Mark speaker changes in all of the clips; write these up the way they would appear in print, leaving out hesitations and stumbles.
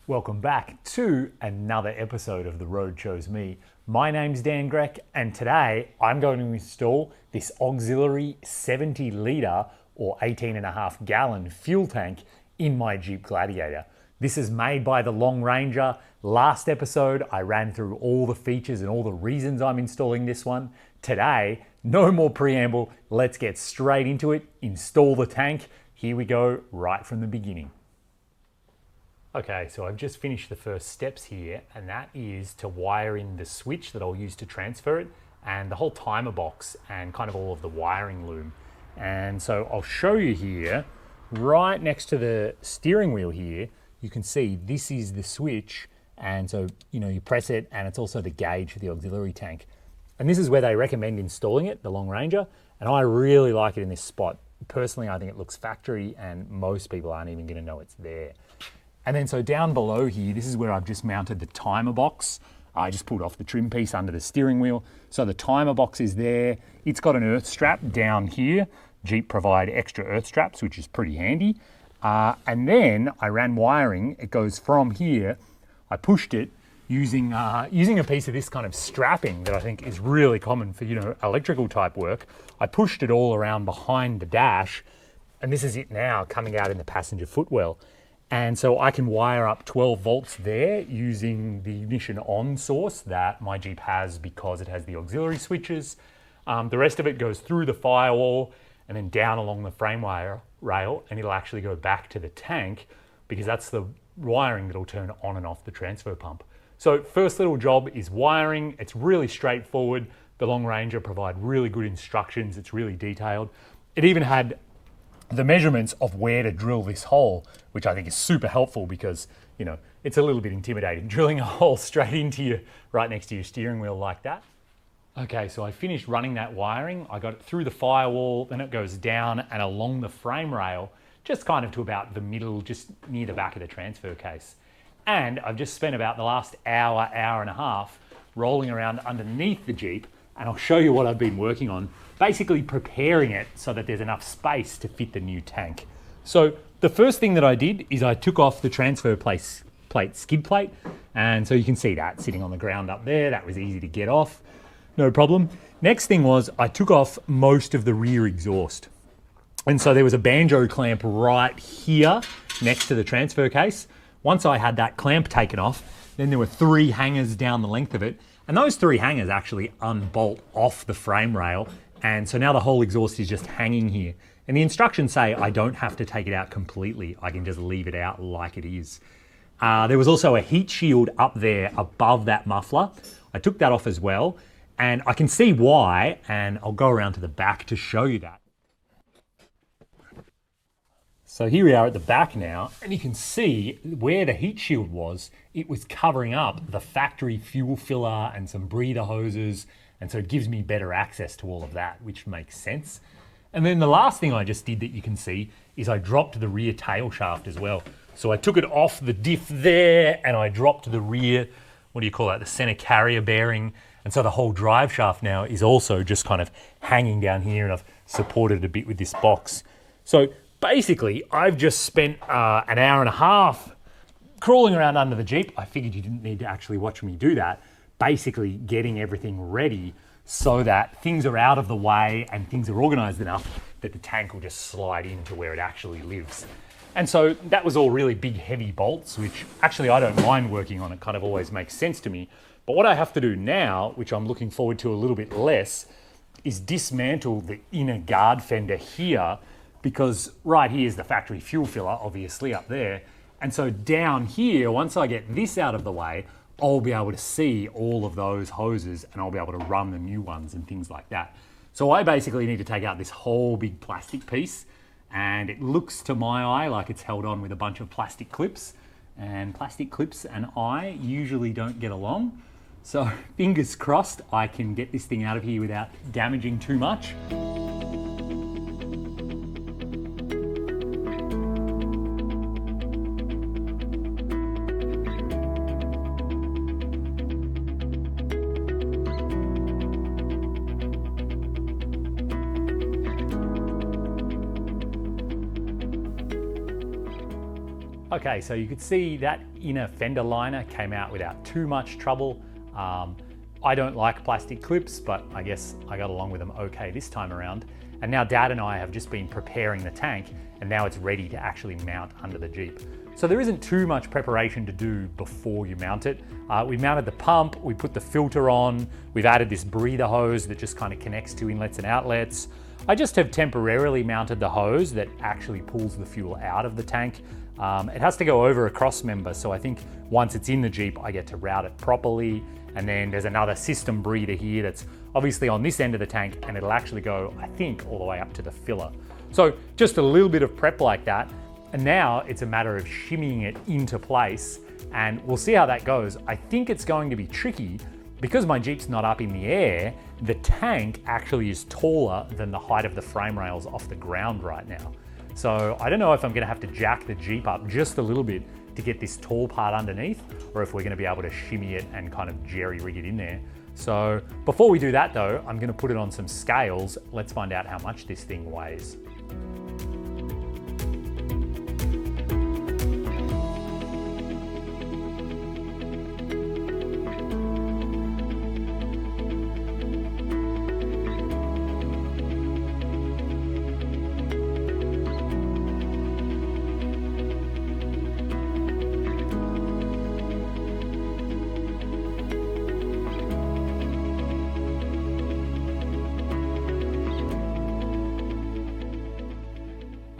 Speaker 1: Welcome back to another episode of The Road Chose Me. My name's Dan Grech, and today I'm going to install this Auxhiliery 70 litre or 18.5 gallon fuel tank in my Jeep Gladiator. This is made by the Long Ranger. Last episode, I ran through all the features and all the reasons I'm installing this one. Today, no more preamble, let's get straight into it, install the tank. Here we go, right from the beginning. Okay, so I've just finished the first steps here, and that is to wire in the switch that I'll use to transfer it and the whole timer box and kind of all of the wiring loom. And so I'll show you here, right next to the steering wheel here, you can see this is the switch. And so, you press it and it's also the gauge for the auxiliary tank. And this is where they recommend installing it, the Long Ranger. And I really like it in this spot. Personally, I think it looks factory and most people aren't even gonna know it's there. And then so down below here, this is where I've just mounted the timer box. I just pulled off the trim piece under the steering wheel. So the timer box is there. It's got an earth strap down here. Jeep provide extra earth straps, which is pretty handy. And then I ran wiring. It goes from here. I pushed it using a piece of this kind of strapping that I think is really common for, electrical type work. I pushed it all around behind the dash, and this is it now coming out in the passenger footwell. And so I can wire up 12 volts there using the ignition on source that my Jeep has because it has the auxiliary switches. The rest of it goes through the firewall and then down along the frame rail, and it'll actually go back to the tank because that's the wiring that'll turn on and off the transfer pump. So first little job is wiring. It's really straightforward. The Long Ranger provide really good instructions. It's really detailed. It even had the measurements of where to drill this hole, which I think is super helpful because, it's a little bit intimidating drilling a hole straight into you, right next to your steering wheel like that. Okay, so I finished running that wiring. I got it through the firewall, then it goes down and along the frame rail, just kind of to about the middle, just near the back of the transfer case. And I've just spent about the last hour and a half rolling around underneath the Jeep, and I'll show you what I've been working on, basically preparing it so that there's enough space to fit the new tank. So the first thing that I did is I took off the transfer plate skid plate, and so you can see that sitting on the ground up there. That was easy to get off, no problem. Next thing was I took off most of the rear exhaust. And so there was a banjo clamp right here next to the transfer case. Once I had that clamp taken off, then there were 3 hangers down the length of it. And those 3 hangers actually unbolt off the frame rail. And so now the whole exhaust is just hanging here. And the instructions say I don't have to take it out completely. I can just leave it out like it is. There was also a heat shield up there above that muffler. I took that off as well. And I can see why, and I'll go around to the back to show you that. So here we are at the back now, and you can see where the heat shield was. It was covering up the factory fuel filler and some breather hoses, and so it gives me better access to all of that, which makes sense. And then the last thing I just did that you can see is I dropped the rear tail shaft as well. So I took it off the diff there, and I dropped the rear, the center carrier bearing. And so the whole drive shaft now is also just kind of hanging down here, and I've supported it a bit with this box. So basically, I've just spent an hour and a half crawling around under the Jeep. I figured you didn't need to actually watch me do that. Basically getting everything ready so that things are out of the way and things are organized enough that the tank will just slide into where it actually lives. And so that was all really big, heavy bolts, which actually I don't mind working on. It kind of always makes sense to me. But what I have to do now, which I'm looking forward to a little bit less, is dismantle the inner guard fender here, because right here is the factory fuel filler, obviously up there. And so down here, once I get this out of the way, I'll be able to see all of those hoses and I'll be able to run the new ones and things like that. So I basically need to take out this whole big plastic piece, and it looks to my eye like it's held on with a bunch of plastic clips, and plastic clips and I usually don't get along. So fingers crossed I can get this thing out of here without damaging too much. Okay, so you could see that inner fender liner came out without too much trouble. I don't like plastic clips, but I guess I got along with them okay this time around. And now Dad and I have just been preparing the tank, and now it's ready to actually mount under the Jeep. So there isn't too much preparation to do before you mount it. We mounted the pump, we put the filter on, we've added this breather hose that just kind of connects to inlets and outlets. I just have temporarily mounted the hose that actually pulls the fuel out of the tank. It has to go over a cross member, so I think once it's in the Jeep, I get to route it properly. And then there's another system breather here that's obviously on this end of the tank, and it'll actually go, I think, all the way up to the filler. So just a little bit of prep like that. And now it's a matter of shimmying it into place, and we'll see how that goes. I think it's going to be tricky because my Jeep's not up in the air. The tank actually is taller than the height of the frame rails off the ground right now. So I don't know if I'm gonna have to jack the Jeep up just a little bit to get this tall part underneath, or if we're gonna be able to shimmy it and kind of jerry rig it in there. So before we do that though, I'm gonna put it on some scales. Let's find out how much this thing weighs.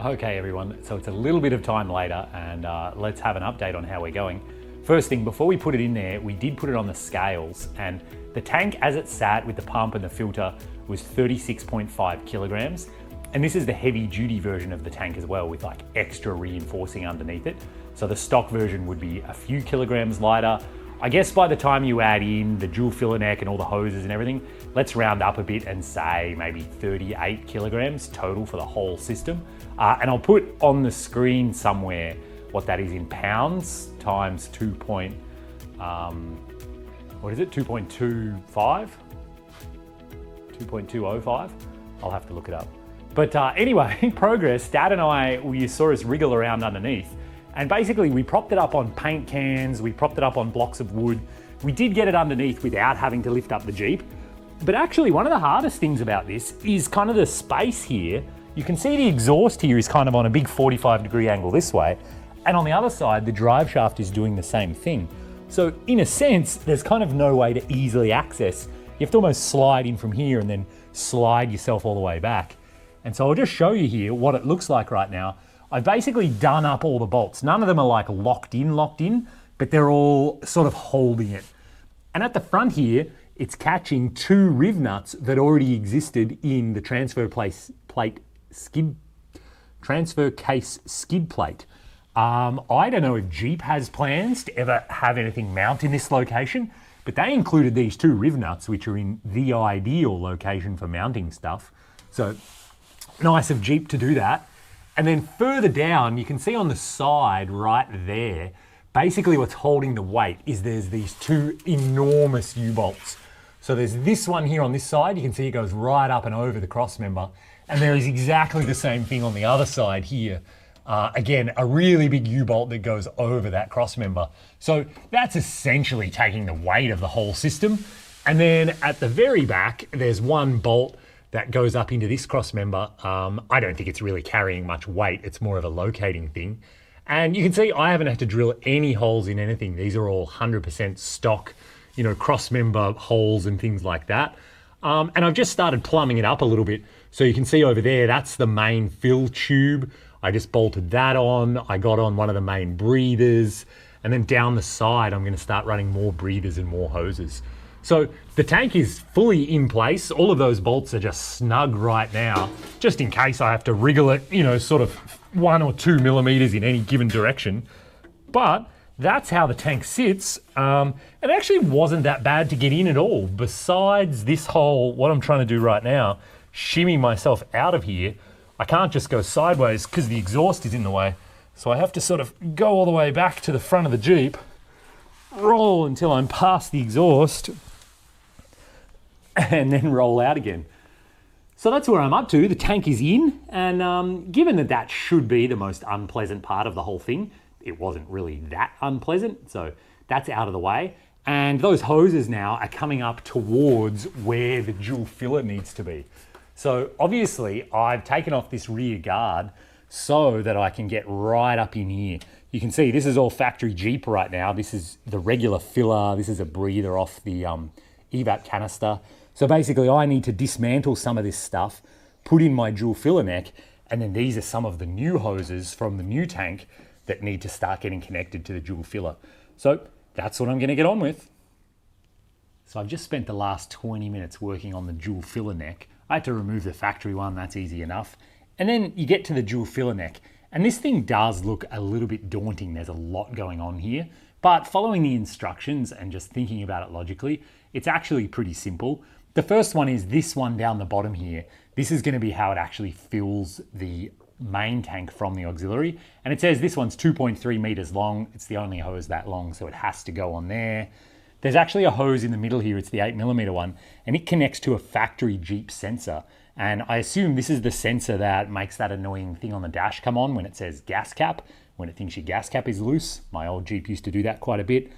Speaker 1: Okay everyone, so it's a little bit of time later, and let's have an update on how we're going. First thing, before we put it in there, we did put it on the scales, and the tank as it sat with the pump and the filter was 36.5 kilograms. And this is the heavy duty version of the tank as well, with like extra reinforcing underneath it. So the stock version would be a few kilograms lighter. I guess by the time you add in the dual filler neck and all the hoses and everything, let's round up a bit and say maybe 38 kilograms total for the whole system. And I'll put on the screen somewhere what that is in pounds times 2.25? 2.205? I'll have to look it up. But anyway, progress, Dad and I, you saw us wriggle around underneath. And basically we propped it up on paint cans, we propped it up on blocks of wood. We did get it underneath without having to lift up the Jeep. But actually one of the hardest things about this is kind of the space here. You can see the exhaust here is kind of on a big 45-degree angle this way. And on the other side, the drive shaft is doing the same thing. So in a sense, there's kind of no way to easily access. You have to almost slide in from here and then slide yourself all the way back. And so I'll just show you here what it looks like right now. I've basically done up all the bolts. None of them are like locked in, but they're all sort of holding it. And at the front here, it's catching two riv nuts that already existed in the transfer case skid plate. I don't know if Jeep has plans to ever have anything mount in this location, but they included these two riv nuts, which are in the ideal location for mounting stuff. So nice of Jeep to do that. And then further down, you can see on the side right there, basically what's holding the weight is there's these two enormous U-bolts. So there's this one here on this side, you can see it goes right up and over the cross member. And there is exactly the same thing on the other side here. Again, a really big U-bolt that goes over that cross member. So that's essentially taking the weight of the whole system. And then at the very back, there's one bolt that goes up into this cross member. I don't think it's really carrying much weight. It's more of a locating thing. And you can see I haven't had to drill any holes in anything. These are all 100% stock, cross member holes and things like that. And I've just started plumbing it up a little bit. So you can see over there, that's the main fill tube. I just bolted that on. I got on one of the main breathers. And then down the side, I'm gonna start running more breathers and more hoses. So the tank is fully in place. All of those bolts are just snug right now, just in case I have to wriggle it, sort of 1 or 2 millimeters in any given direction. But that's how the tank sits. It actually wasn't that bad to get in at all. Besides this whole, what I'm trying to do right now, shimmy myself out of here, I can't just go sideways because the exhaust is in the way. So I have to sort of go all the way back to the front of the Jeep, roll until I'm past the exhaust, and then roll out again. So that's where I'm up to. The tank is in, and given that that should be the most unpleasant part of the whole thing, it wasn't really that unpleasant. So that's out of the way. And those hoses now are coming up towards where the dual filler needs to be. So obviously I've taken off this rear guard so that I can get right up in here. You can see this is all factory Jeep right now. This is the regular filler. This is a breather off the evap canister. So basically I need to dismantle some of this stuff, put in my dual filler neck, and then these are some of the new hoses from the new tank that need to start getting connected to the dual filler. So that's what I'm gonna get on with. So I've just spent the last 20 minutes working on the dual filler neck. I had to remove the factory one, that's easy enough. And then you get to the dual filler neck, and this thing does look a little bit daunting. There's a lot going on here, but following the instructions and just thinking about it logically, it's actually pretty simple. The first one is this one down the bottom here. This is gonna be how it actually fills the main tank from the auxiliary. And it says this one's 2.3 meters long. It's the only hose that long, so it has to go on there. There's actually a hose in the middle here. It's the 8mm one, and it connects to a factory Jeep sensor. And I assume this is the sensor that makes that annoying thing on the dash come on when it says gas cap, when it thinks your gas cap is loose. My old Jeep used to do that quite a bit.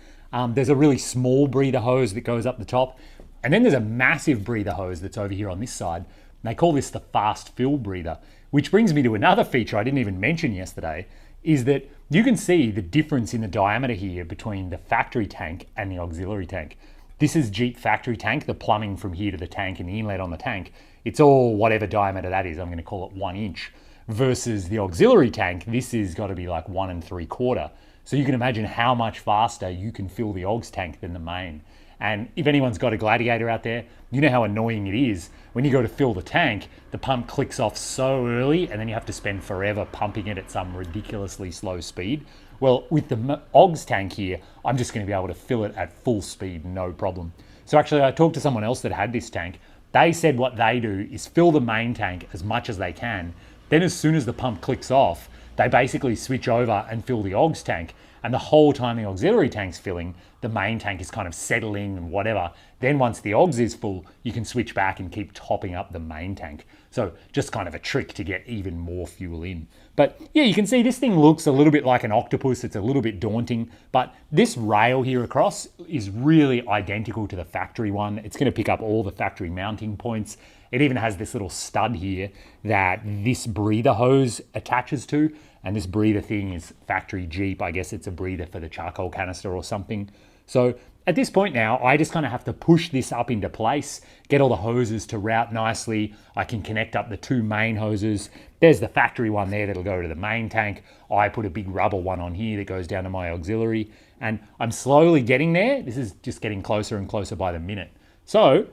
Speaker 1: There's a really small breather hose that goes up the top. And then there's a massive breather hose that's over here on this side. And they call this the fast fill breather, which brings me to another feature I didn't even mention yesterday, is that you can see the difference in the diameter here between the factory tank and the auxiliary tank. This is Jeep factory tank, the plumbing from here to the tank and the inlet on the tank. It's all whatever diameter that is. I'm going to call it 1 inch. Versus the auxiliary tank, this is got to be like 1 3/4. So you can imagine how much faster you can fill the aux tank than the main. And if anyone's got a Gladiator out there, you know how annoying it is when you go to fill the tank, the pump clicks off so early and then you have to spend forever pumping it at some ridiculously slow speed. Well, with the aux tank here, I'm just going to be able to fill it at full speed, no problem. So actually I talked to someone else that had this tank. They said what they do is fill the main tank as much as they can. Then as soon as the pump clicks off, they basically switch over and fill the aux tank. And the whole time the auxiliary tank's filling, the main tank is kind of settling and whatever. Then once the aux is full, you can switch back and keep topping up the main tank. So just kind of a trick to get even more fuel in. But yeah, you can see this thing looks a little bit like an octopus. It's a little bit daunting, but this rail here across is really identical to the factory one. It's going to pick up all the factory mounting points. It even has this little stud here that this breather hose attaches to. And this breather thing is factory Jeep. I guess it's a breather for the charcoal canister or something. So at this point now, I just kind of have to push this up into place, get all the hoses to route nicely. I can connect up the 2 main hoses. There's the factory one there that'll go to the main tank. I put a big rubber one on here that goes down to my auxiliary. And I'm slowly getting there. This is just getting closer and closer by the minute. So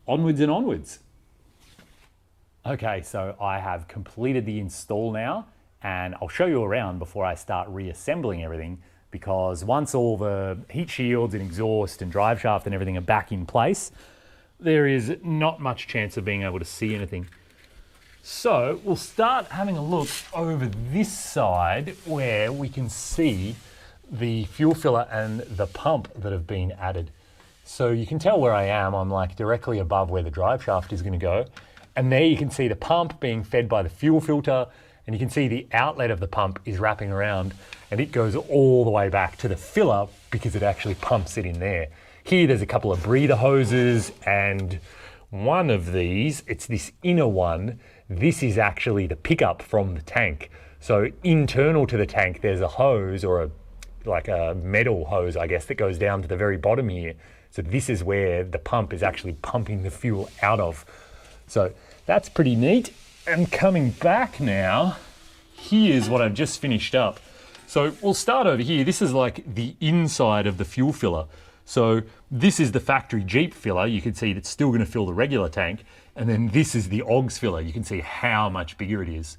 Speaker 1: onwards and onwards. Okay, so I have completed the install now, and I'll show you around before I start reassembling everything, because once all the heat shields and exhaust and drive shaft and everything are back in place, there is not much chance of being able to see anything. So we'll start having a look over this side where we can see the fuel filler and the pump that have been added. So you can tell where I am. I'm like directly above where the drive shaft is going to go. And there you can see the pump being fed by the fuel filter, and you can see the outlet of the pump is wrapping around, and it goes all the way back to the filler because it actually pumps it in there. Here there's a couple of breather hoses, and one of these, it's this inner one, this is actually the pickup from the tank. So internal to the tank there's a hose, or like a metal hose I guess, that goes down to the very bottom here. So this is where the pump is actually pumping the fuel out of. So that's pretty neat. And coming back now, here's what I've just finished up. So we'll start over here. This is like the inside of the fuel filler. So this is the factory Jeep filler. You can see it's still going to fill the regular tank. And then this is the aux filler. You can see how much bigger it is.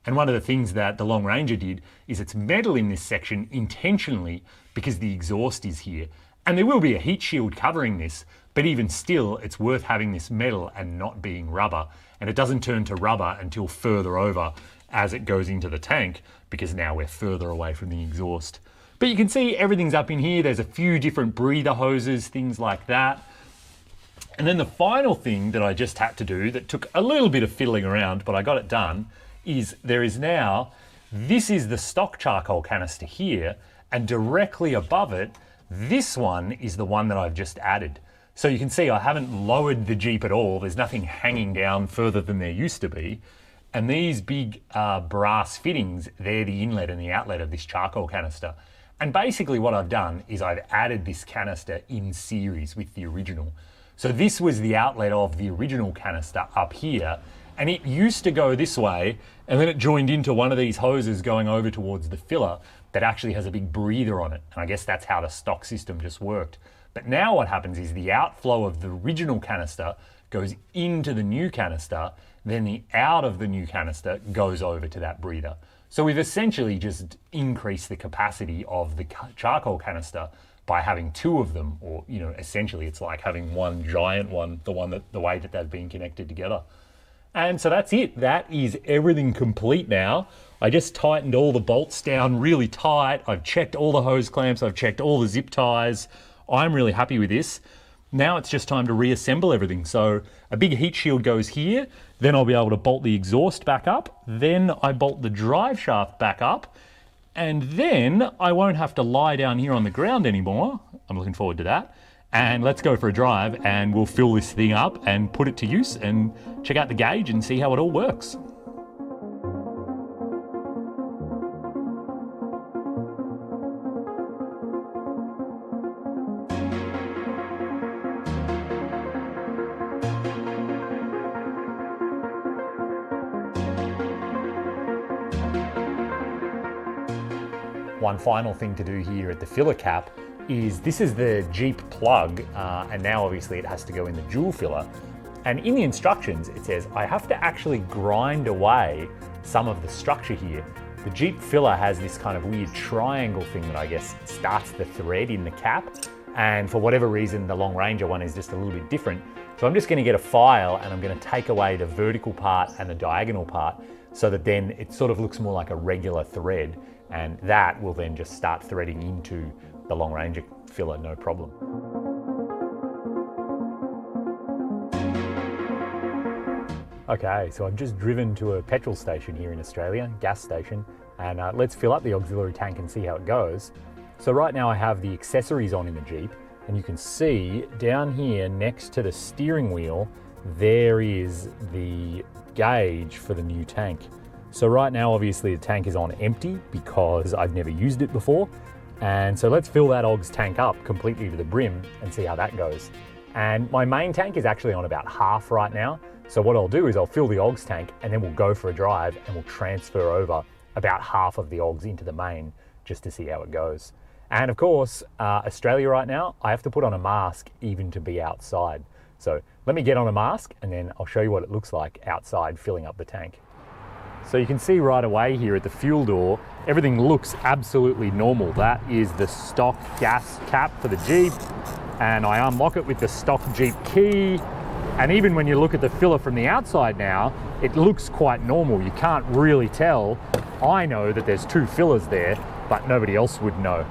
Speaker 1: And one of the things that the Long Ranger did is it's metal in this section intentionally because the exhaust is here. And there will be a heat shield covering this, but even still, it's worth having this metal and not being rubber. And it doesn't turn to rubber until further over as it goes into the tank, because now we're further away from the exhaust. But you can see everything's up in here. There's a few different breather hoses, things like that. And then the final thing that I just had to do that took a little bit of fiddling around, but I got it done, is there is now This is the stock charcoal canister here, and directly above it, this one is the one that I've just added. So you can see I haven't lowered the Jeep at all. There's nothing hanging down further than there used to be. And these big brass fittings, they're the inlet and the outlet of this charcoal canister. And basically what I've done is I've added this canister in series with the original. So this was the outlet of the original canister up here, and it used to go this way, and then it joined into one of these hoses going over towards the filler that actually has a big breather on it. And I guess that's how the stock system just worked. But now what happens is the outflow of the original canister goes into the new canister, then the out of the new canister goes over to that breather. So we've essentially just increased the capacity of the charcoal canister by having two of them, or essentially it's like having one giant one, the way that they've been connected together. And so that's it. That is everything complete now. I just tightened all the bolts down really tight. I've checked all the hose clamps. I've checked all the zip ties. I'm really happy with this. Now it's just time to reassemble everything. So a big heat shield goes here. Then I'll be able to bolt the exhaust back up. Then I bolt the drive shaft back up. And then I won't have to lie down here on the ground anymore. I'm looking forward to that. And let's go for a drive and we'll fill this thing up and put it to use and check out the gauge and see how it all works. One final thing to do here at the filler cap is this is the Jeep plug, and now obviously it has to go in the dual filler. And in the instructions, it says I have to actually grind away some of the structure here. The Jeep filler has this kind of weird triangle thing that I guess starts the thread in the cap. And for whatever reason, the Long Ranger one is just a little bit different. So I'm just gonna get a file and I'm gonna take away the vertical part and the diagonal part so that then it sort of looks more like a regular thread. And that will then just start threading into the Long Ranger filler, no problem. Okay, so I've just driven to a petrol station here in Australia, gas station, and let's fill up the auxiliary tank and see how it goes. So right now I have the accessories on in the Jeep, and you can see down here next to the steering wheel, there is the gauge for the new tank. So right now, obviously the tank is on empty because I've never used it before. And so let's fill that Augs tank up completely to the brim and see how that goes. And my main tank is actually on about half right now. So what I'll do is I'll fill the Augs tank and then we'll go for a drive and we'll transfer over about half of the Augs into the main just to see how it goes. And of course, Australia right now, I have to put on a mask even to be outside. So let me get on a mask and then I'll show you what it looks like outside filling up the tank. So you can see right away here at the fuel door, everything looks absolutely normal. That is the stock gas cap for the Jeep, and I unlock it with the stock Jeep key. And even when you look at the filler from the outside now, it looks quite normal. You can't really tell. I know that there's two fillers there, but nobody else would know.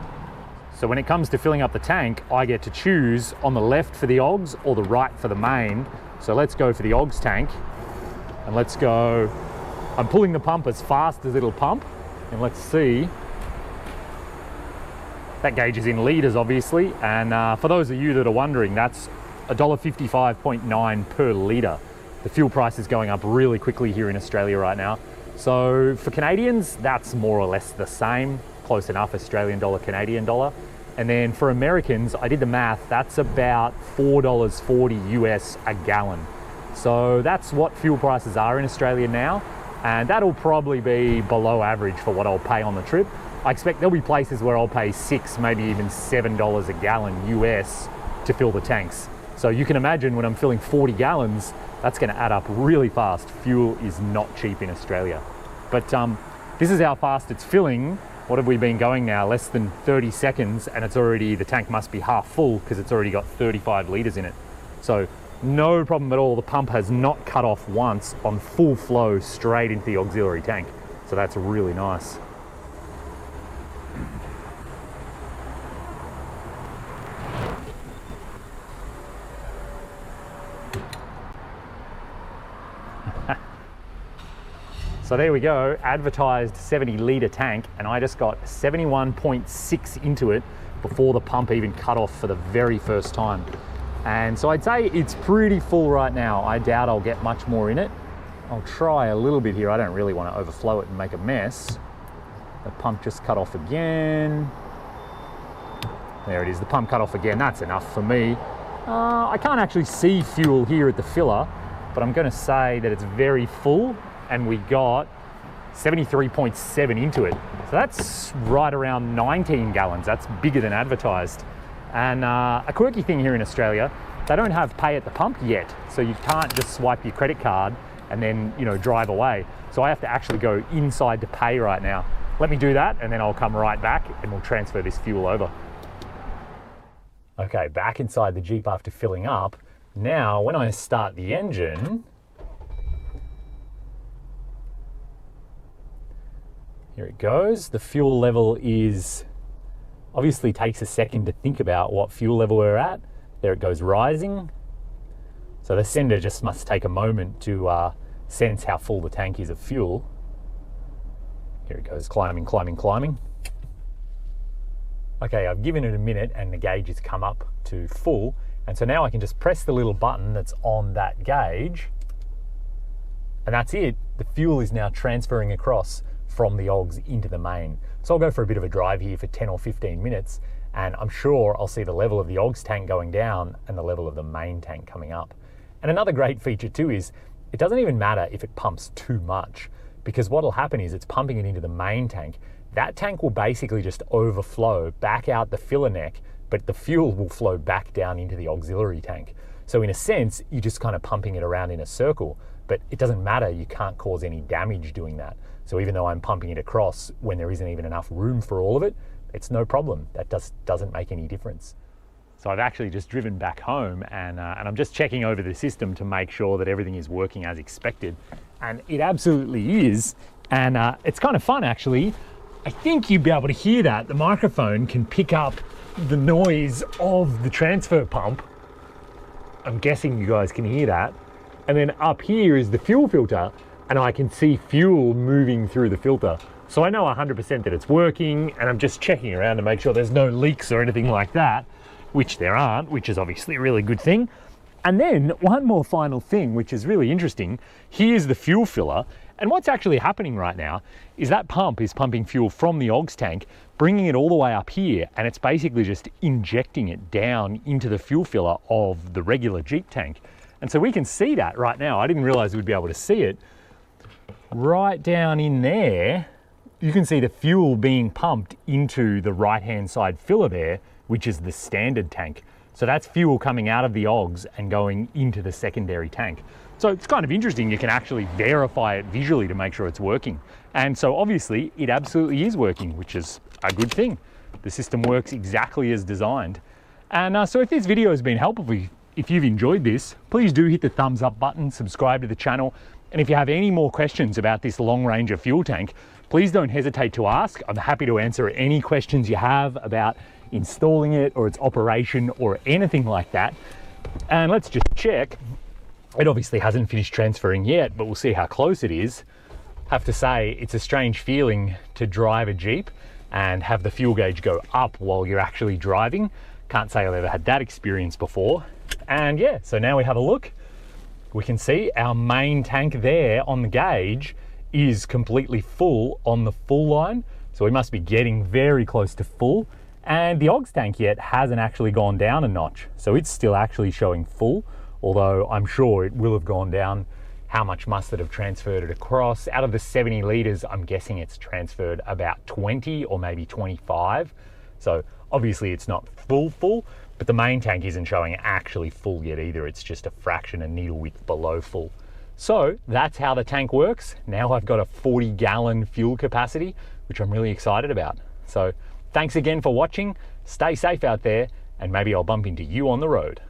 Speaker 1: So when it comes to filling up the tank, I get to choose on the left for the Augs or the right for the main. So let's go for the Augs tank, and let's go. I'm pulling the pump as fast as it'll pump, and let's see. That gauge is in litres, obviously, and for those of you that are wondering, that's $1.55.9 per litre. The fuel price is going up really quickly here in Australia right now. So for Canadians, that's more or less the same, close enough, Australian dollar, Canadian dollar. And then for Americans, I did the math, that's about $4.40 US a gallon. So that's what fuel prices are in Australia now. And that'll probably be below average for what I'll pay on the trip. I expect there'll be places where I'll pay $6, maybe even $7 a gallon US to fill the tanks. So you can imagine when I'm filling 40 gallons, that's gonna add up really fast. Fuel is not cheap in Australia. But this is how fast it's filling. What have we been going now? Less than 30 seconds, and it's already, the tank must be half full because it's already got 35 litres in it. So no problem at all. The pump has not cut off once, on full flow straight into the auxiliary tank. So that's really nice. So there we go, advertised 70 litre tank, and I just got 71.6 into it before the pump even cut off for the very first time. And so I'd say it's pretty full right now. I doubt I'll get much more in it. I'll try a little bit here. I don't really want to overflow it and make a mess. The pump just cut off again. There it is, the pump cut off again. That's enough for me. I can't actually see fuel here at the filler, but I'm going to say that it's very full, and we got 73.7 into it. So that's right around 19 gallons. That's bigger than advertised. And a quirky thing here in Australia, they don't have pay at the pump yet. So you can't just swipe your credit card and then, you know, drive away. So I have to actually go inside to pay right now. Let me do that, and then I'll come right back and we'll transfer this fuel over. Okay, back inside the Jeep after filling up. Now, when I start the engine, here it goes. The fuel level is, obviously takes a second to think about what fuel level we're at. There it goes, rising. So the sender just must take a moment to sense how full the tank is of fuel. Here it goes, climbing, climbing, climbing. Okay, I've given it a minute and the gauge has come up to full. And so now I can just press the little button that's on that gauge, and that's it. The fuel is now transferring across from the Augs into the main. So I'll go for a bit of a drive here for 10 or 15 minutes, and I'm sure I'll see the level of the Augs tank going down and the level of the main tank coming up. And another great feature too is it doesn't even matter if it pumps too much, because what'll happen is it's pumping it into the main tank. That tank will basically just overflow back out the filler neck, but the fuel will flow back down into the auxiliary tank. So in a sense, you're just kind of pumping it around in a circle, but it doesn't matter, you can't cause any damage doing that. So even though I'm pumping it across when there isn't even enough room for all of it, it's no problem. That doesn't make any difference. So I've actually just driven back home and I'm just checking over the system to make sure that everything is working as expected. And it absolutely is. And it's kind of fun actually. I think you'd be able to hear that. The microphone can pick up the noise of the transfer pump. I'm guessing you guys can hear that. And then up here is the fuel filter, and I can see fuel moving through the filter. So I know 100% that it's working, and I'm just checking around to make sure there's no leaks or anything like that, which there aren't, which is obviously a really good thing. And then one more final thing, which is really interesting. Here's the fuel filler. And what's actually happening right now is that pump is pumping fuel from the Augs tank, bringing it all the way up here, and it's basically just injecting it down into the fuel filler of the regular Jeep tank. And so we can see that right now. I didn't realize we'd be able to see it. Right down in there, you can see the fuel being pumped into the right-hand side filler there, which is the standard tank. So that's fuel coming out of the Augs and going into the secondary tank. So it's kind of interesting, you can actually verify it visually to make sure it's working. And so obviously it absolutely is working, which is a good thing. The system works exactly as designed. And so if this video has been helpful, if you've enjoyed this, please do hit the thumbs up button, subscribe to the channel. And if you have any more questions about this long range of fuel tank, please don't hesitate to ask. I'm happy to answer any questions you have about installing it or its operation or anything like that. And let's just check. It obviously hasn't finished transferring yet, but we'll see how close it is. Have to say, it's a strange feeling to drive a Jeep and have the fuel gauge go up while you're actually driving. Can't say I've ever had that experience before. And yeah, so now we have a look. We can see our main tank there on the gauge is completely full on the full line. So we must be getting very close to full. And the Augs tank yet hasn't actually gone down a notch. So it's still actually showing full, although I'm sure it will have gone down. How much must it have transferred it across? Out of the 70 litres, I'm guessing it's transferred about 20 or maybe 25. So obviously it's not full, but the main tank isn't showing actually full yet either. It's just a fraction of needle width below full. So that's how the tank works. Now I've got a 40-gallon fuel capacity, which I'm really excited about. So thanks again for watching. Stay safe out there, and maybe I'll bump into you on the road.